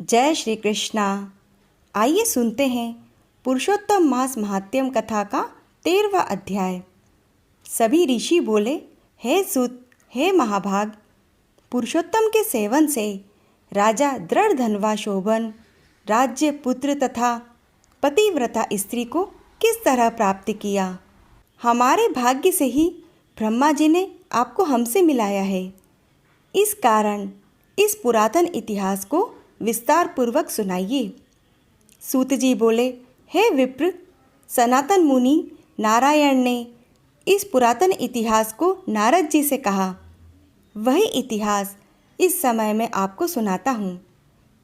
जय श्री कृष्णा। आइए सुनते हैं पुरुषोत्तम मास महात्म्यम कथा का 13वां अध्याय। सभी ऋषि बोले, हे सुत, हे महाभाग, पुरुषोत्तम के सेवन से राजा दृढ़ धनवा शोभन राज्य पुत्र तथा पतिव्रता स्त्री को किस तरह प्राप्त किया। हमारे भाग्य से ही ब्रह्मा जी ने आपको हमसे मिलाया है। इस कारण इस पुरातन इतिहास को विस्तार पूर्वक सुनाइए। सूत जी बोले, हे विप्र, सनातन मुनि नारायण ने इस पुरातन इतिहास को नारद जी से कहा। वही इतिहास इस समय मैं आपको सुनाता हूँ।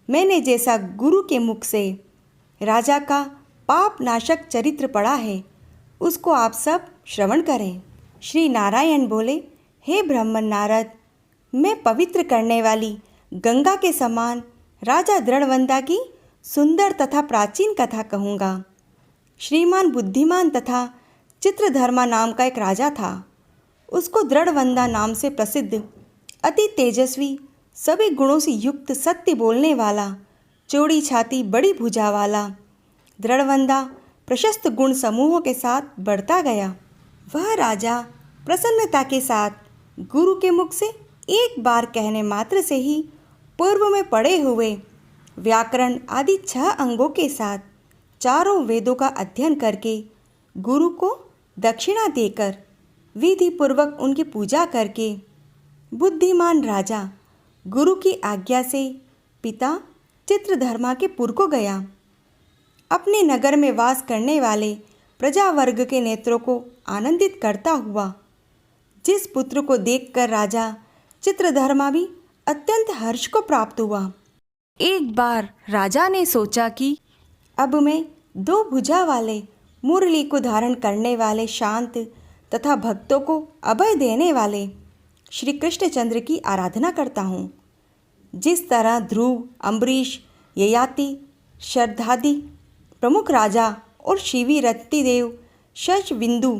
मैंने जैसा गुरु के मुख से राजा का पाप नाशक चरित्र पढ़ा है, उसको आप सब श्रवण करें। श्री नारायण बोले, हे ब्राह्मण नारद, मैं पवित्र करने वाली गंगा के समान राजा दृढ़वंदा की सुंदर तथा प्राचीन कथा कहूँगा। श्रीमान बुद्धिमान तथा चित्रधर्मा नाम का एक राजा था। उसको दृढ़वंदा नाम से प्रसिद्ध अति तेजस्वी, सभी गुणों से युक्त, सत्य बोलने वाला, चौड़ी छाती, बड़ी भुजा वाला दृढ़वंदा प्रशस्त गुण समूहों के साथ बढ़ता गया। वह राजा प्रसन्नता के साथ गुरु के मुख से एक बार कहने मात्र से ही पूर्व में पढ़े हुए व्याकरण आदि 6 अंगों के साथ चारों वेदों का अध्ययन करके गुरु को दक्षिणा देकर विधि पूर्वक उनकी पूजा करके बुद्धिमान राजा गुरु की आज्ञा से पिता चित्रधर्मा के पुर को गया। अपने नगर में वास करने वाले प्रजा वर्ग के नेत्रों को आनंदित करता हुआ जिस पुत्र को देखकर राजा चित्रधर्मा भी अत्यंत हर्ष को प्राप्त हुआ। एक बार राजा ने सोचा कि अब मैं 2 भुजा वाले मुरली को धारण करने वाले शांत तथा भक्तों को अभय देने वाले श्री कृष्णचंद्र की आराधना करता हूँ। जिस तरह ध्रुव, अम्बरीश, ययाति, शरधादि प्रमुख राजा और शिवी, रतिदेव, शशबिंदु,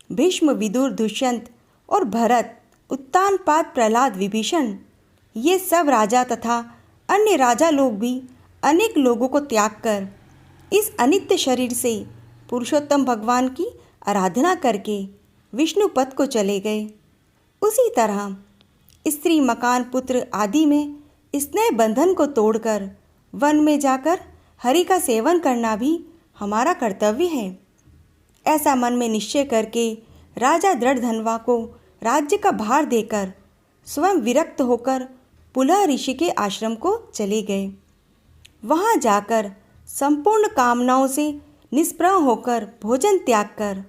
भीष्म, विदुर, दुष्यंत और भरत, उत्तानपाद, प्रहलाद, विभीषण, ये सब राजा तथा अन्य राजा लोग भी अनेक लोगों को त्याग कर इस अनित्य शरीर से पुरुषोत्तम भगवान की आराधना करके विष्णु पद को चले गए। उसी तरह स्त्री, मकान, पुत्र आदि में स्नेह बंधन को तोड़कर वन में जाकर हरि का सेवन करना भी हमारा कर्तव्य है। ऐसा मन में निश्चय करके राजा दृढ़धनवा को राज्य का भार देकर स्वयं विरक्त होकर पुलह ऋषि के आश्रम को चले गए। वहाँ जाकर संपूर्ण कामनाओं से निष्प्रह होकर भोजन त्याग कर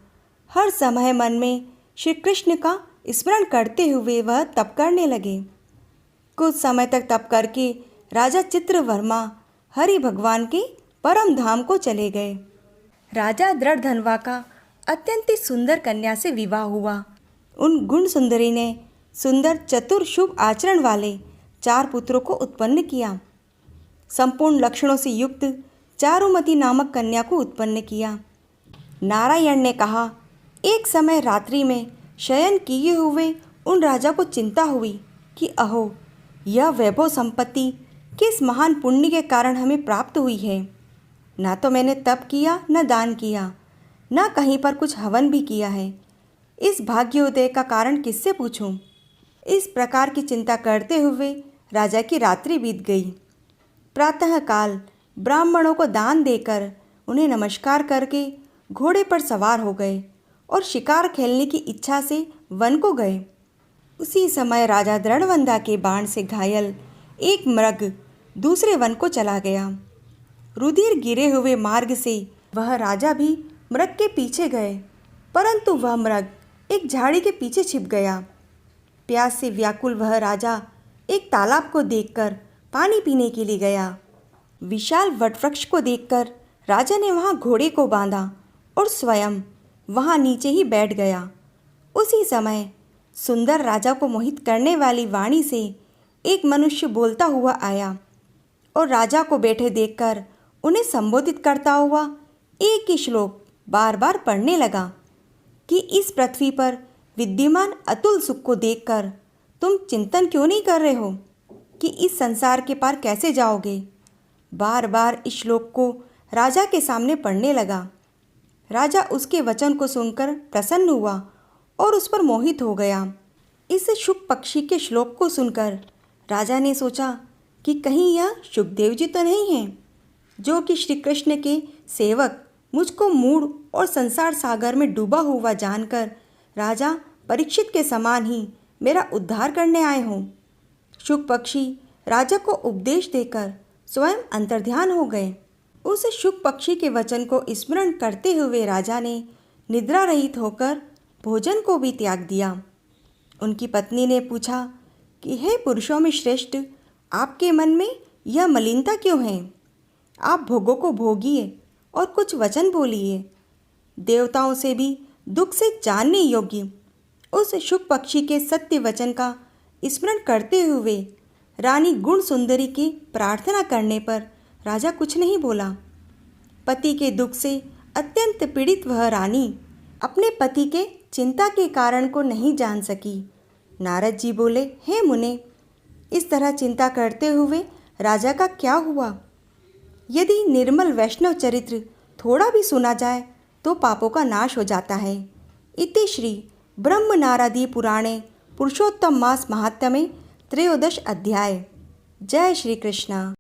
हर समय मन में श्री कृष्ण का स्मरण करते हुए वह तप करने लगे। कुछ समय तक तप करके राजा चित्रवर्मा हरि भगवान के परम धाम को चले गए। राजा दृढ़धनवा का अत्यंत ही सुंदर कन्या से विवाह हुआ। उन गुण सुंदरी ने सुंदर, चतुर, शुभ आचरण वाले 4 पुत्रों को उत्पन्न किया। संपूर्ण लक्षणों से युक्त चारुमती नामक कन्या को उत्पन्न किया। नारायण ने कहा, एक समय रात्रि में शयन किए हुए उन राजा को चिंता हुई कि अहो, यह वैभव संपत्ति किस महान पुण्य के कारण हमें प्राप्त हुई है। ना तो मैंने तप किया, न दान किया, न कहीं पर कुछ हवन भी किया है। इस भाग्योदय का कारण किससे पूछूं? इस प्रकार की चिंता करते हुए राजा की रात्रि बीत गई। प्रातःकाल ब्राह्मणों को दान देकर उन्हें नमस्कार करके घोड़े पर सवार हो गए और शिकार खेलने की इच्छा से वन को गए। उसी समय राजा दृढ़वंदा के बाण से घायल एक मृग दूसरे वन को चला गया। रुधिर गिरे हुए मार्ग से वह राजा भी मृग के पीछे गए, परंतु वह मृग एक झाड़ी के पीछे छिप गया। प्यास से व्याकुल वह राजा एक तालाब को देखकर पानी पीने के लिए गया। विशाल वटवृक्ष को देखकर राजा ने वहाँ घोड़े को बांधा और स्वयं वहाँ नीचे ही बैठ गया। उसी समय सुंदर राजा को मोहित करने वाली वाणी से एक मनुष्य बोलता हुआ आया और राजा को बैठे देखकर उन्हें संबोधित करता हुआ एक ही श्लोक बार बार पढ़ने लगा कि इस पृथ्वी पर विद्यमान अतुल सुख को देखकर तुम चिंतन क्यों नहीं कर रहे हो कि इस संसार के पार कैसे जाओगे। बार बार इस श्लोक को राजा के सामने पढ़ने लगा। राजा उसके वचन को सुनकर प्रसन्न हुआ और उस पर मोहित हो गया। इस शुक पक्षी के श्लोक को सुनकर राजा ने सोचा कि कहीं यह शुकदेव जी तो नहीं हैं, जो कि श्री कृष्ण के सेवक मुझको मूढ़ और संसार सागर में डूबा हुआ जानकर राजा परीक्षित के समान ही मेरा उद्धार करने आए हों। शुक पक्षी राजा को उपदेश देकर स्वयं अंतर्ध्यान हो गए। उस शुक पक्षी के वचन को स्मरण करते हुए राजा ने निद्रा रहित होकर भोजन को भी त्याग दिया। उनकी पत्नी ने पूछा कि हे पुरुषों में श्रेष्ठ, आपके मन में यह मलिनता क्यों है? आप भोगों को भोगिए और कुछ वचन बोलिए। देवताओं से भी दुख से जानने योग्य उस शुक पक्षी के सत्य वचन का स्मरण करते हुए रानी गुण सुंदरी की प्रार्थना करने पर राजा कुछ नहीं बोला। पति के दुख से अत्यंत पीड़ित वह रानी अपने पति के चिंता के कारण को नहीं जान सकी। नारद जी बोले, हे मुने, इस तरह चिंता करते हुए राजा का क्या हुआ? यदि निर्मल वैष्णव चरित्र थोड़ा भी सुना जाए तो पापों का नाश हो जाता है। इति श्री ब्रह्म नारदी पुराणे पुरुषोत्तम मास महात्म्ये त्रयोदश अध्याय। जय श्री कृष्ण।